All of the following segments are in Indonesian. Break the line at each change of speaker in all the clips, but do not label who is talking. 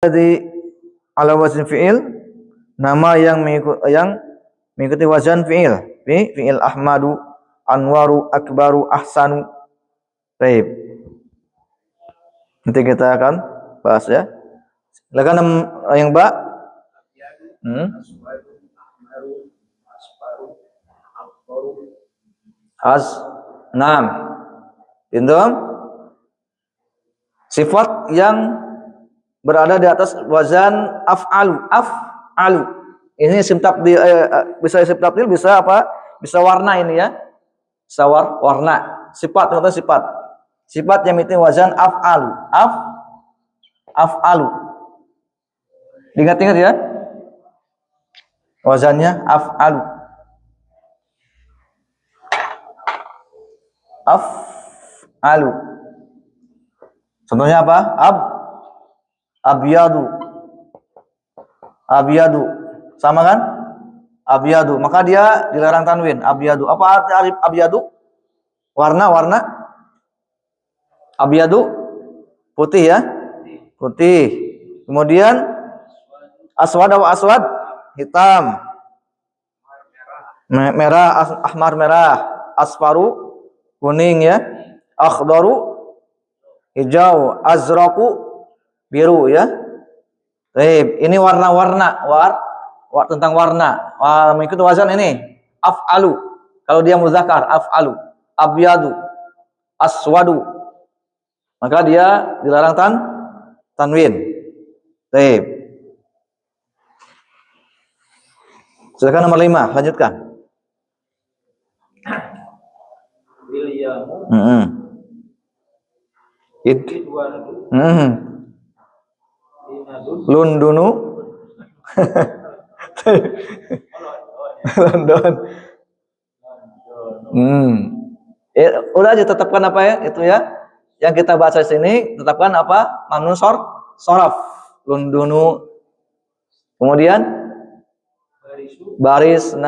Jadi ala wazn fi'il, nama yang mengikuti wazan fi'il. Fi'il ahmadu, anwaru, akbaru, ahsanu. Baik. Nanti kita akan bahas ya. Silakan yang Mbak. Naam. Indom. Sifat yang berada di atas wazan af'alu. Ini isim tabdil, bisa isim tabdil, bisa apa? Bisa warna ini ya. Bisa warna. Sifat, contoh sifat. Sifat yang itu wazan af'alu. Diingat-ingat ya. Wazannya af'alu. Af'alu. Contohnya apa? Abyadu. Sama kan? Abyadu. Maka dia dilarang tanwin. Abyadu. Apa arti abyadu? Warna. Abyadu putih ya. Putih. Kemudian aswad, hitam. Merah, ahmar merah. Asfaru kuning ya. Akhdaru hijau. Azraku biru ya. Baik, ini warna-warna, tentang warna. Mengikuti wazan ini af'alu. Kalau dia muzakkar af'alu. Abyadu, aswadu. Maka dia dilarang tanwin. Baik. Silakan nomor 5, lanjutkan. Lundunu. London. Udah aja tetapkan apa ya itu ya. Yang kita baca sini tetapkan apa? Mamnun shoraf. Lundunu. Kemudian baris 6.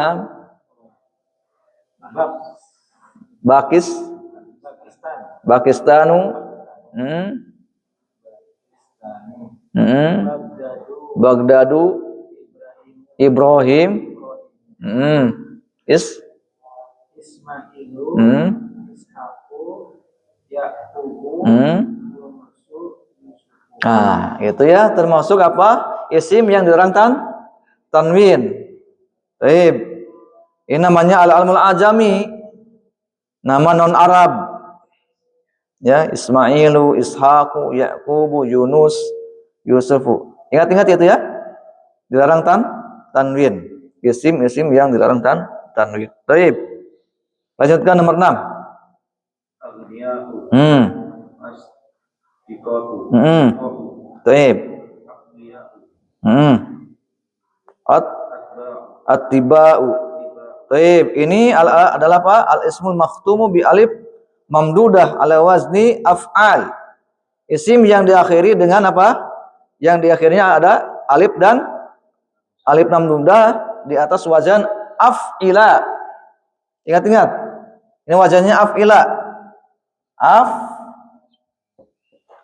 Pakistanu. Baghdadu. Ibrahim. Ismailu. Nah, itu ya termasuk apa? Isim yang dilarang tanwin. Baik. Ini namanya al-almul ajami. Nama non Arab. Ya, Ismailu, Ishaqu, Yaqubu, Yunus, Yusufu. Ingat-ingat itu ya. Dilarang tanwin. Isim yang dilarang tanwin. Baik. Lanjutkan nomor 6. Baik. At-tiba'u. Baik, ini adalah apa? Al-ismul makhtumu bi alif mamdudah ala wazni af'al. Isim yang diakhiri dengan apa? Yang diakhirnya ada alif dan alif mamdudah di atas wazan af'ila. Ingat-ingat. Ini wazannya af'ila.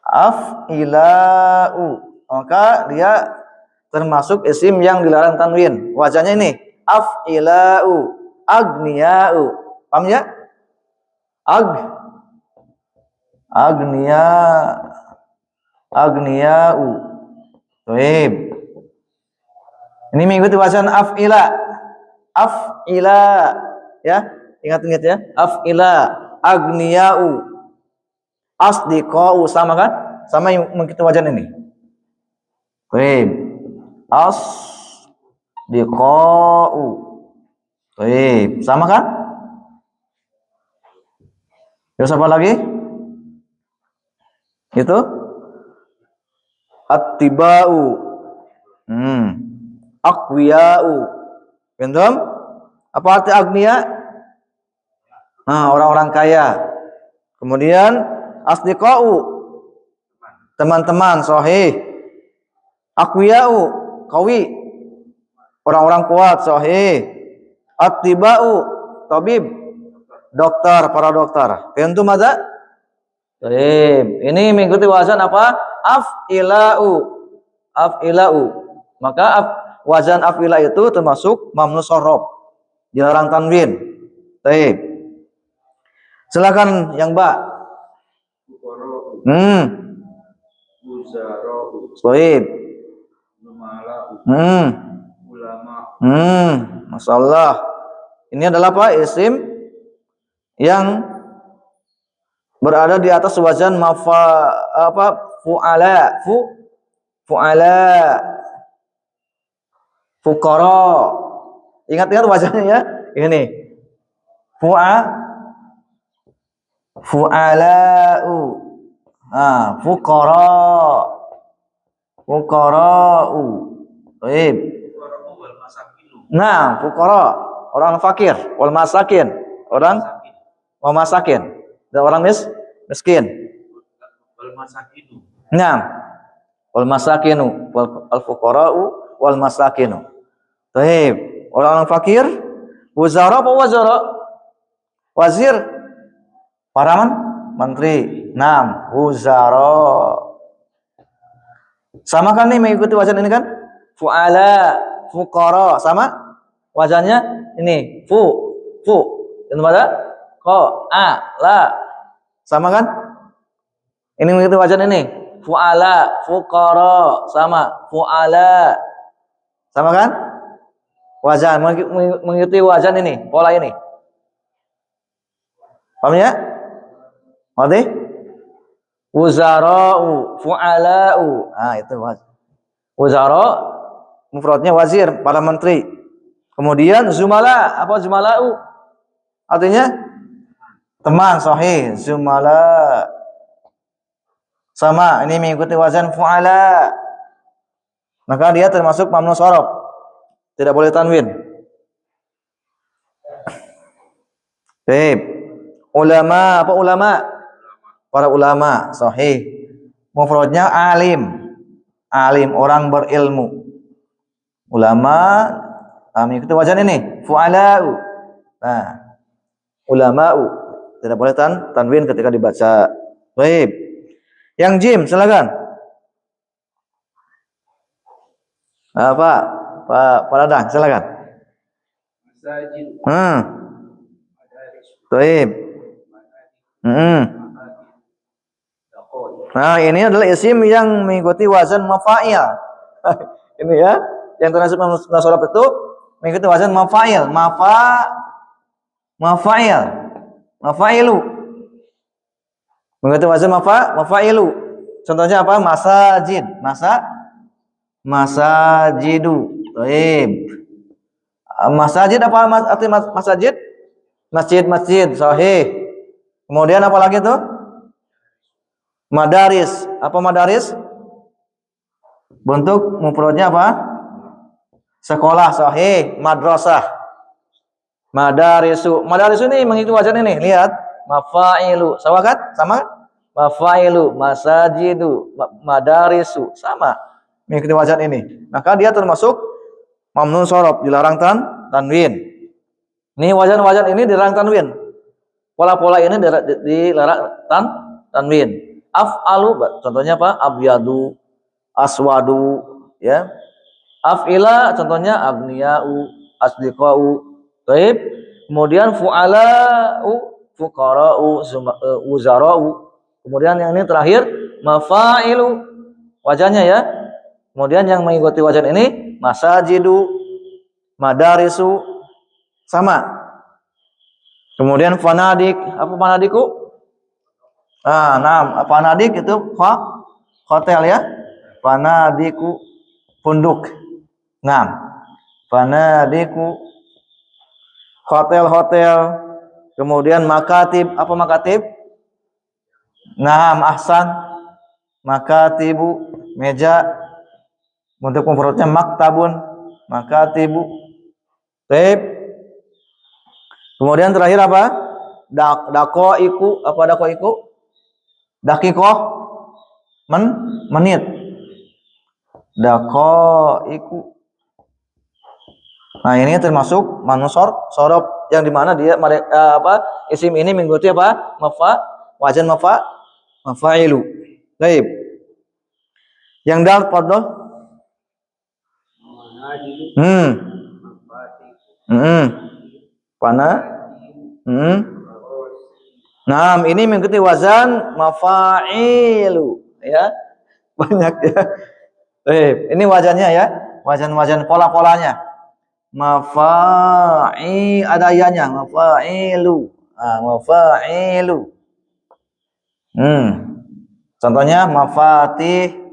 Af'ila'u. Maka dia termasuk isim yang dilarang tanwin. Wazannya ini af'ila'u, agniya'u. Paham ya? Agniya'u. Baik. Ini mengikuti wazan af'ila. Ya. Ingat-ingat ya. Af'ila, agniya'u. Asdiqa'u, sama kan? Sama yang mengikuti wazan ini. Baik. Asdiqa'u. Baik, sama kan? Terus apa lagi? Itu at-tiba'u. Aqwiya'u. Pintam? Apa arti agniya? Nah, orang-orang kaya. Kemudian asdiqa'u, teman-teman, sahih. Aqwiya'u, qawi, orang-orang kuat, sahih. At-tiba'u, tabib, dokter, para dokter. Pintum ada? Baik. Ini mengikuti wazan apa? Af'ila'u. af'ila'u. Maka wazan af'ila itu termasuk mamnu sorob, dilarang tanwin. Baik. Silakan yang Mbak. Baik. Masalah. Ini adalah apa? Isim yang berada di atas wazan fu'ala, fu'ala, fuqara. Ingat-ingat wazannya ya. Ini fu'ala'u. Fuqara, fuqara'u. Baik. Nah, fuqara, orang fakir, wal masakin, orang masakin, dan orang miskin. Wal masakinu. Nah, wal masakinu, wal fuqara'u wal masakinu. Baik, orang fakir, wazara apa wazara? Wazir, para menteri. Nah, wazara. Sama kan nih mengikuti wazan ini kan? Fu'ala, fuqara, sama wazannya ini fu. Itu pada la. Sama kan? Ini mengikuti wazan ini. Fu'ala, fuqara, sama fu'ala. Sama kan? Wazan mengikuti wazan ini, pola ini. Paham ya? Ngerti? Wuzara'u, fu'ala'u. Nah, itu wuzara mufradnya wazir, para menteri. Kemudian zumala, apa zumala'u? Artinya teman, sahih, zumala. Sama, ini mengikuti wazan fu'ala. Maka dia termasuk mamnu sorob. Tidak boleh tanwin. Baik. Ulama, apa ulama? Para ulama, sahih. Mufradnya alim. Alim, orang berilmu. Ulama, mengikuti wazan ini, fu'ala'u. Nah, ulama'u. Tidak boleh tanwin ketika dibaca. Baik. Yang jim, silakan. Pak Radang, silakan. Baik. Nah, ini adalah isim yang mengikuti wazan mafa'il. Ini ya, yang termasuk nasab itu mengikuti wazan mafa'il, mafa'ilu. Mengikuti wazan mafa'ilu. Contohnya apa? Masajidu. Baik. Masajid apa arti masajid? Masjid, sahih. Kemudian apa lagi tuh? Madaris. Apa madaris? Bentuk mufradnya apa? Sekolah, sahih. Madrasah. Madarisu. Madarisu ini mengikuti wazan ini. Lihat, mafa'ilu. Sama kan? Sama? Mafa'ilu, masajidu, madarisu. Sama. Mengikuti wazan ini. Maka dia termasuk mamnun sorob, dilarang tanwin. Ini wazan-wazan ini dilarang tanwin. Pola-pola ini dilarang tanwin. Af'alu, contohnya apa? Abyadu, aswadu, ya. Af'ila, contohnya abniya'u, asdiqa'u. Baik. Kemudian fu'ala'u, fuqara'u, uzara'u. Kemudian yang ini terakhir mafa'ilu. Wazannya ya. Kemudian yang mengikuti wazan ini masajidu, madarisu, sama. Kemudian fanadik, apa fanadiku? Fanadik itu hotel ya. Fanadiku, punduk. Fanadiku, hotel-hotel. Kemudian makatib, apa makatib? Ahsan. Makatibu, meja. Untuk mufradnya maktabun, makatibu. Baik. Kemudian terakhir apa? Dakoiku, apa dakoiku? Dakikoh, menit. Dakoiku. Nah, ini termasuk manusor sorob yang dimana dia isim ini mengikuti apa? Wazan mafa'ilu. Baik. Yang dal, fadhol. Hmm. Hmm. Pana. Hmm. Nah, ini mengikuti wazan mafa'ilu ya. Banyak ya. Ini wazannya ya. Wazan-wazan pola-polanya. Mafa'i ada yanya, mafa'ilu. Ah, mafa'ilu. Contohnya mafatihu.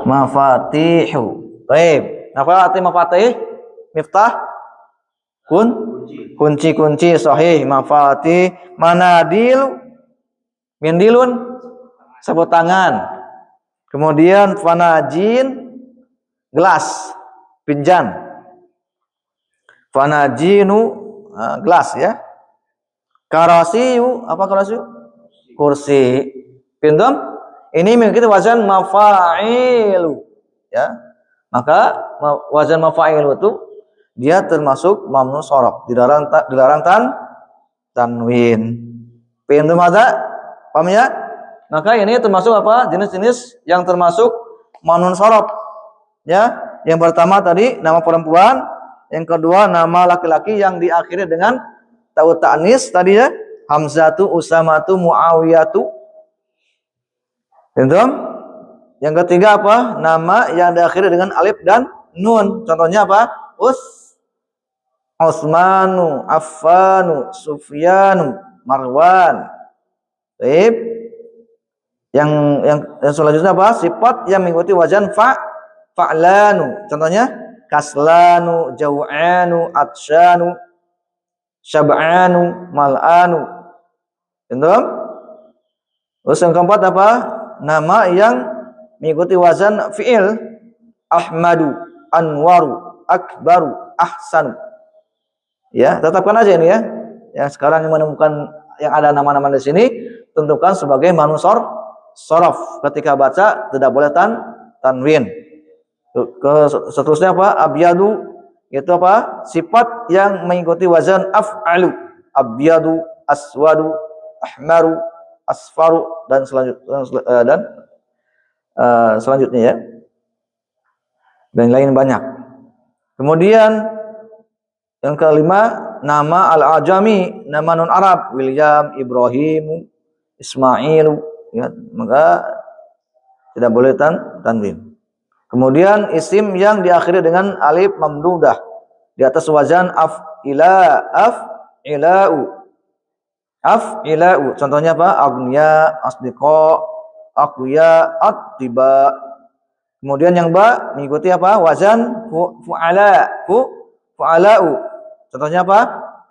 Mafatihu. Baik. Apa arti mafatih? Miftah? Kunci-kunci sahih. Mafatih. Manadil. Mindilun. Sabut tangan. Kemudian fanajin. Gelas. Pinjan. Fanajinu. Gelas ya. Karasiyu. Apa karasiyu? Kursi. Pintam? Ini mengikuti wazan mafa'ilu ya. Maka wazan mafa'ilu itu dia termasuk mamnu shorof, dilarang tanwin. Pintu ada? Paham ya? Maka ini termasuk apa? Jenis-jenis yang termasuk mamnu shorof ya. Yang pertama tadi nama perempuan, yang kedua nama laki-laki yang diakhiri dengan ta'u ta'nis tadi ya. Hamzatu, Usamatu, Muawiyatu. Entah? Yang ketiga apa? Nama yang diakhiri dengan alif dan nun. Contohnya apa? Utsmanu, Affanu, Sufyanu, Marwan. Baik. Yang selanjutnya apa? Sifat yang mengikuti wazan fa'lanu. Contohnya kaslanu, jau'anu, atsyanu, syab'anu, mal'anu. Entah? Terus yang keempat apa? Nama yang mengikuti wazan fi'il. Ahmadu, Anwaru, Akbaru, Ahsanu. Ya, tetapkan aja ini ya. Yang sekarang yang menemukan yang ada nama-nama di sini, tentukan sebagai manusor sorof. Ketika baca tidak boleh tanwin. Seterusnya apa? Abyadu itu apa? Sifat yang mengikuti wazan af'alu. Abyadu, aswadu, ahmaru, asfaru dan selanjutnya ya. Dan lain banyak. Kemudian yang kelima nama al-ajami, nama non Arab, William, Ibrahim, Ismail ya, maka tidak boleh tanwin. Kemudian isim yang diakhiri dengan alif mamdudah di atas wazan af'ila'u. Contohnya apa? Agniya, asdiqa, aqwiya, attiba. Kemudian yang ba mengikuti apa? Wazan fu'ala'u. Contohnya apa?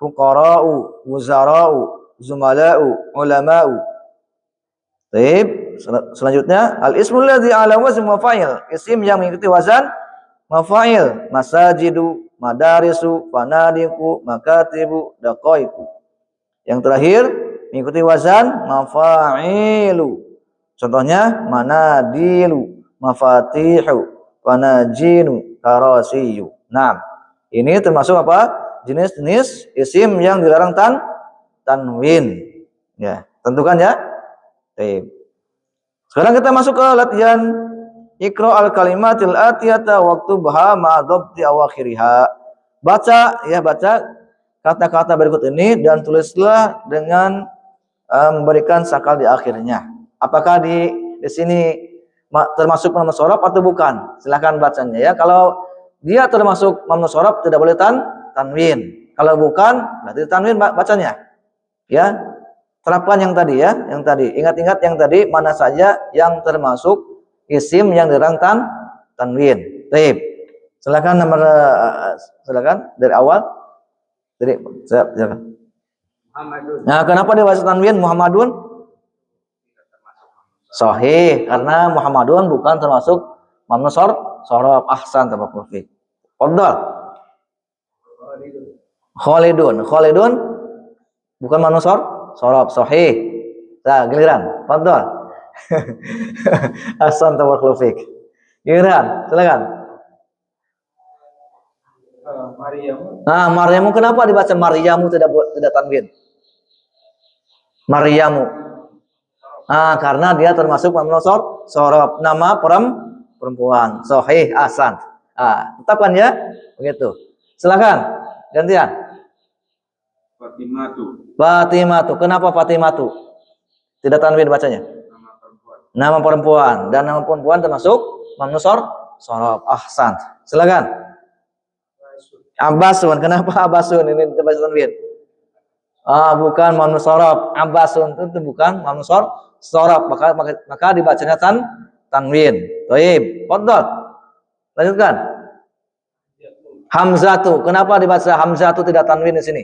Fuqara'u, wuzara'u, zumala'u, ulama'u. Baik, selanjutnya al-ismul ladzi 'ala wazn mafa'il. Isim yang mengikuti wazan mafa'il. Masajidu, madarisu, fanadiku, makatibu, daqaiqu. Yang terakhir mengikuti wazan mafa'ilu. Contohnya manadilu, mafatihu, panajinu, karasiyu. Nah, ini termasuk apa? Jenis-jenis isim yang dilarang tanwin. Ya, tentukan ya. Baik. Sekarang kita masuk ke latihan Iqra al-kalimatil atiyata waktu baha ma'adhabti awakhiriha. Baca ya, baca kata-kata berikut ini dan tulislah dengan memberikan sakal di akhirnya. Apakah di sini termasuk mamnu shorof atau bukan? Silakan bacanya ya. Kalau dia termasuk mamnu shorof tidak boleh tanwin. Kalau bukan berarti tanwin bacanya. Ya. Terapkan yang tadi ya, yang tadi. Ingat-ingat yang tadi mana saja yang termasuk isim yang dilarang tanwin. Baik. Silakan silakan dari awal. Jadi silakan. Muhammadun. Nah, kenapa dia baca tanwin Muhammadun? Sahih, karena Muhammadun bukan termasuk mamnu shorof. Ahsan tabarakallahu fiik. Fadhal. Khalidun bukan mamnu shorof. Sahih. Nah, giliran. Fadhal. Ahsan tabarakallahu fiik. Giliran, silakan. Maryamu. Nah, Maryamu kenapa dibaca Maryamu tidak tanwin? Maryamu. Karena dia termasuk mamnu sorof, nama perempuan. Sahih, ahsan. Tetapkan ya, begitu. Silakan, gantian. Fatimatu. Kenapa Fatimatu? Tidak tanwin bacanya. Nama perempuan. Dan nama perempuan termasuk mamnu sorof. Ahsan. Silakan. Abbasun. Kenapa Abbasun? Ini baca tanwin. Bukan mamnu sorof. Abbasun itu bukan mamnu sorof. Maka dibacanya tanwin. Baik. Fadhal. Lanjutkan. Hamzatu. Kenapa dibaca Hamzatu tidak tanwin di sini?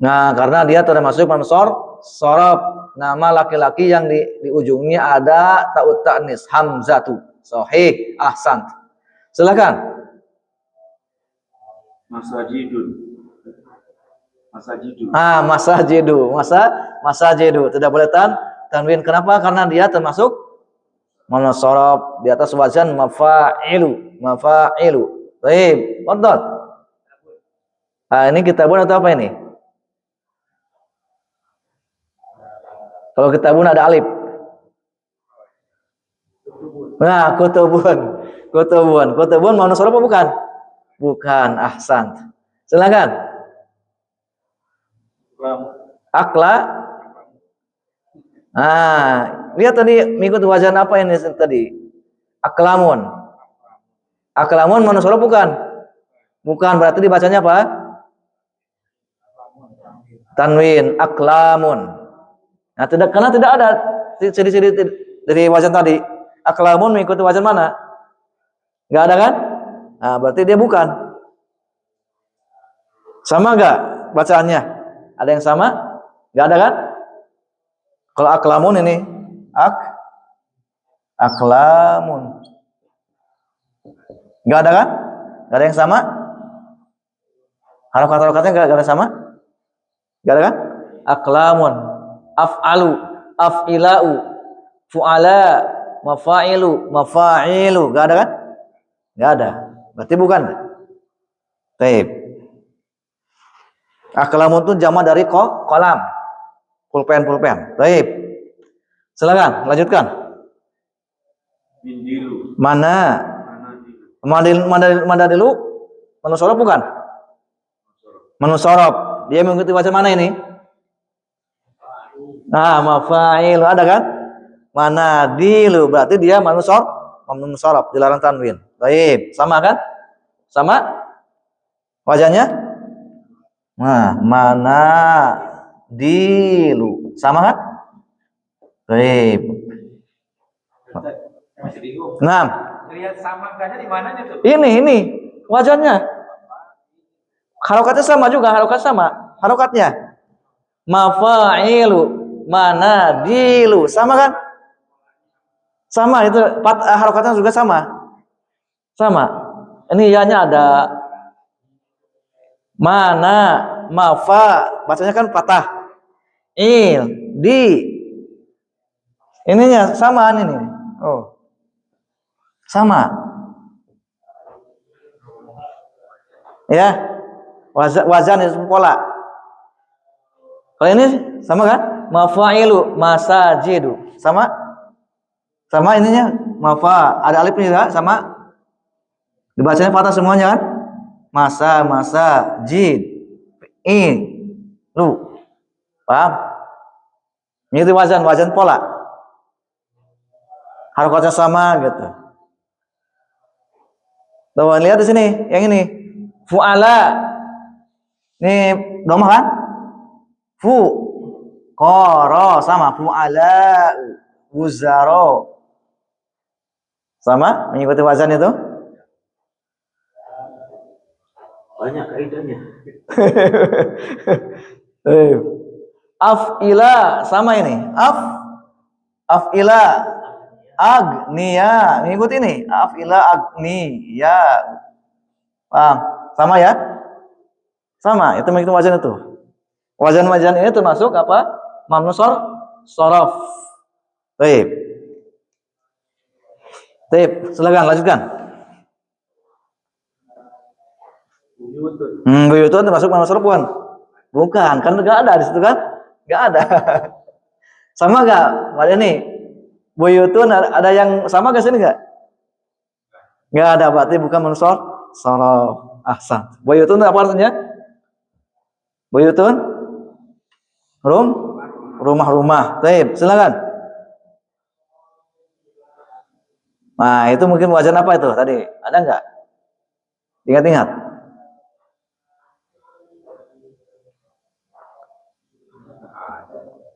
Karena dia termasuk mamnu sorof. Nama laki-laki yang di ujungnya ada ta'ut ta'nis. Hamzatu. Sahih. Ahsan. Silakan. Masajidu. Tidak boleh tanwin. Kenapa? Karena dia termasuk mamnu sorof, di atas wazan mafa'ilu. Baik, fadhal. Ini kitabun atau apa ini? Kalau kitabun ada alif. Kutubun mamnu sorof apa bukan? Bukan. Ahsan. Silakan. Akla. Lihat tadi mengikut wazan apa ini tadi? Aklamun. Aklamun mamnu sorof bukan? Bukan, berarti dibacanya apa? Tanwin. Aklamun. Karena tidak ada ciri-ciri dari wazan tadi. Aklamun mengikuti wazan mana? Enggak ada kan? Berarti dia bukan. Sama enggak bacaannya? Ada yang sama? Enggak ada kan? Kalau aklamun ini aklamun. Enggak ada kan? Enggak ada yang sama? Harokat-harokatnya enggak ada sama? Enggak ada kan? Aklamun, af'alu, af'ila'u, fu'ala, mafa'ilu. Enggak ada kan? Enggak ada. Berarti bukan. Baik. Aklamun itu jama dari kolam. Pulpen. Baik. Silakan, lanjutkan. Mana dulu? Mamnu sorof bukan? Mamnu sorof. Dia mengikuti wazan mana ini? Mafa'il. Ada kan? Mana dilu. Berarti dia mamnu sorof, dilarang tanwin. Baik, sama kan? Sama wazannya? Mana dilu. Sama kan? Baik. Lihat sama enggaknya di mananya tuh? Ini wazannya. Harokatnya sama juga, harokatnya. Mafa'ilu, manadilu, sama kan? Sama itu, harokatnya juga sama. Ini ya-nya ada mana, mafa, bacanya kan patah. Di. Ininya samaan ini. Sama. Ya. Wazan itu pola. Kalau ini sama kan? Mafa'ilu, masajidu. Sama ininya. Mafa, ada alifnya juga sama. Dibacanya patah semuanya kan? Masa, jid. Lu. Paham? Ini wazan pola. Harokatnya sama gitu. Tuh, lihat di sini, yang ini. Fu'ala. Ini domah kan? Qara sama. Fu'ala, wuzaro. Sama mengikuti wazan itu? Banyak kaidahnya. Af'ila sama ini. Af'ila agniya. Mengikuti ini. Af'ila agniya. Paham? Sama ya? Sama, itu mengikuti wazan itu. Wazan-wazan ini termasuk apa? Mamnu sorof. Baik. Silakan lanjutkan. Buyutun termasuk mamnu sorof bukan? Bukan, kan enggak ada di situ kan? Enggak ada. Sama gak? Ada nih. Buyutun ada yang sama ke sini gak? Gak ada, berarti bukan mansur sorof. Ahsan. Buyutun apa artinya? Buyutun? Rum? Rumah-rumah. Baik, silakan. Nah, itu mungkin wajan apa itu tadi? Ada nggak? Ingat-ingat.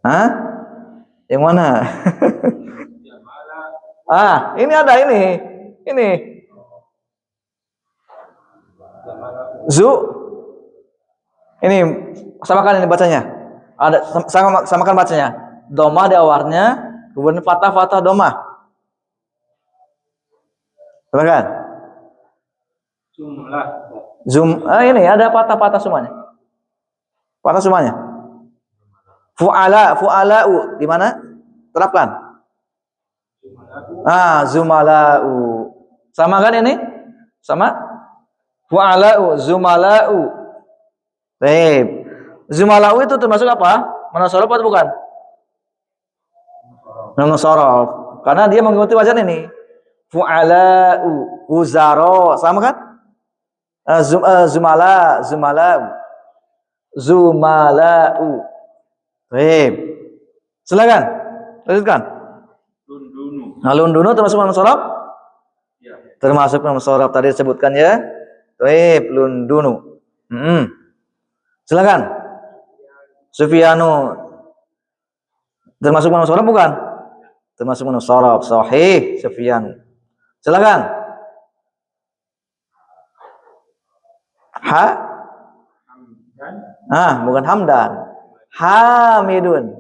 Hah? Yang mana? Ini ada ini. Ini. Zu. Ini samakan ini bacanya. Samakan bacanya. Doma di awalnya, kemudian fatah doma. Silakan. Ini ada patah semuanya. Patah semuanya. Fu'ala'u di mana? Terapkan. Zumala'u. Sama kan ini? Sama? Fu'ala'u, zumala'u. Baik. Zumala'u itu termasuk apa? Manasorof atau bukan? Manasorof. Karena dia mengikuti wajan ini. Fu'ala'u, uzaro. Sama kan? Zumala'u. Zumala'u. Baik. Silakan. Lanjutkan. Lundunu termasuk manasorof? Ya. Termasuk manasorof tadi disebutkan ya. Baik, lundunu. Silakan. Sufyanu termasuk manasorof bukan? Termasuk manasorof. Sahih Sufyan. Silakan. Bukan Hamdan. Hamidun.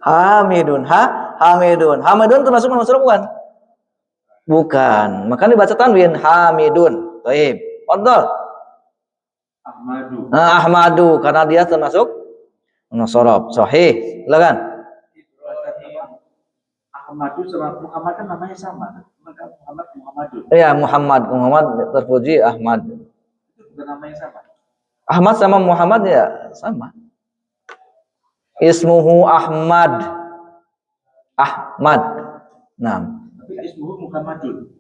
Hamidun termasuk manasorof bukan? Bukan. Maka dibaca tanwin Hamidun. Baik. Fadhal. Ahmadu karena dia termasuk manasorof. Sahih. Silakan.
Ahmadu sama Muhammad kan namanya sama. Muhammadun.
Iya, Muhammad terpuji Ahmad.
Itu bukan namanya sama.
Ahmad sama Muhammad ya sama. Ismuhu Ahmad. Nah.
Tapi ismuhu Muhammadun.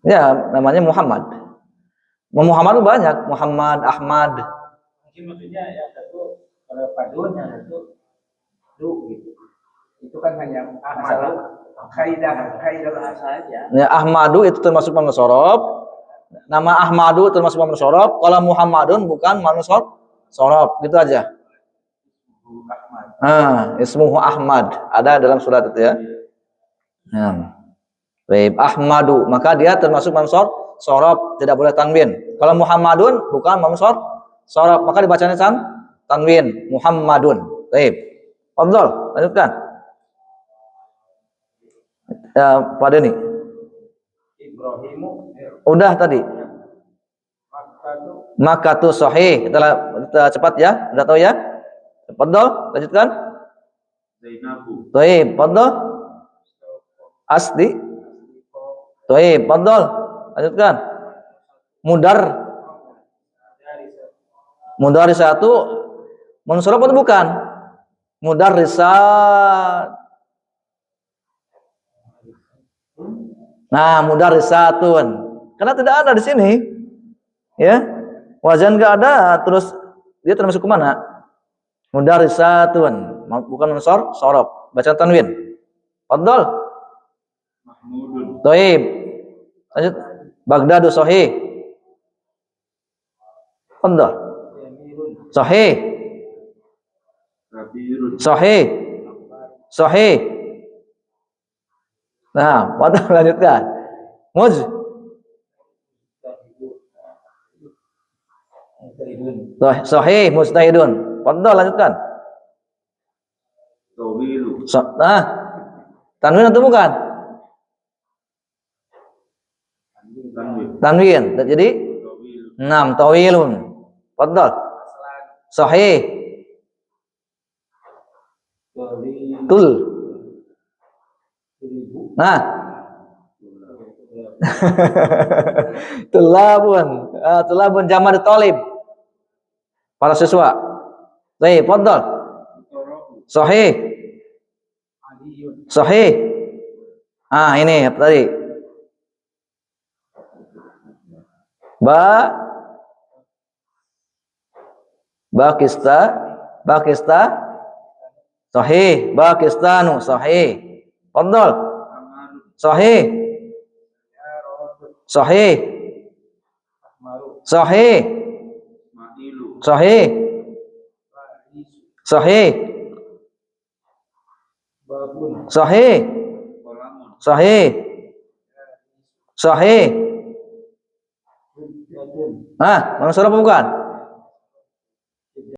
Ya, namanya Muhammad. Muhammad banyak, Muhammad, Ahmad.
Mungkin maksudnya yang satu kalau padun yang satu du gitu. Itu kan hanya masalah kaidah saja.
Ya, Ahmadu itu termasuk manasorof. Nama Ahmadu termasuk manasorof. Kalau Muhammadun bukan manasorof. Gitu aja. Ismuhu Ahmad. Ada dalam surat itu ya. Baik, Ahmadu. Maka dia termasuk manasorof. Tidak boleh tanwin. Kalau Muhammadun bukan manasorof. Maka dibacanya tanwin. Muhammadun. Baik. Fadhal, lanjutkan. Pada nih.
Ibrahimu.
Udah tadi. Maka tuh sahih. Kita cepat ya. Udah tahu ya? Fadhal, lanjutkan.
Zainabu.
Baik, fadhal. Asli. Baik, fadhal. Lanjutkan. Mudarisatu manasorof atau bukan? Mudarisat. Nah, mudarisatun. Karena tidak ada di sini. Ya. Wajan enggak ada, terus dia termasuk ke mana? Mudarisatun. Bukan manasorof. Baca tanwin. Fadhal.
Mahmudun.
Thaib. Lanjut. Baghdadu sahih. Fadhal. Sahih. Sahih. Nah, fadhal lanjutkan. Sahih mustahidun. Fadhal lanjutkan.
Tawilu.
Tanwin atau bukan? Tanwin. Jadi 6 tawilun. Fadhal. Sahih. Tul. Nah. Tulabun jamak talib. Para siswa. Baik, fadhal.
Fuqara'u.
Sahih.
Aliyun.
Sahih. Ini apa tadi? Bakista sahih, Pakistanu sahih. Fadhal.
Amarun.
Sahih.
Yarotun.
Sahih.
Ahmaru.
Sahih.
Ma'ilu.
Sahih.
Barisu.
Sahih.
Babun.
Sahih.
Kolamun.
Sahih. Sahih.
Hujjatun.
Mansur apa bukan?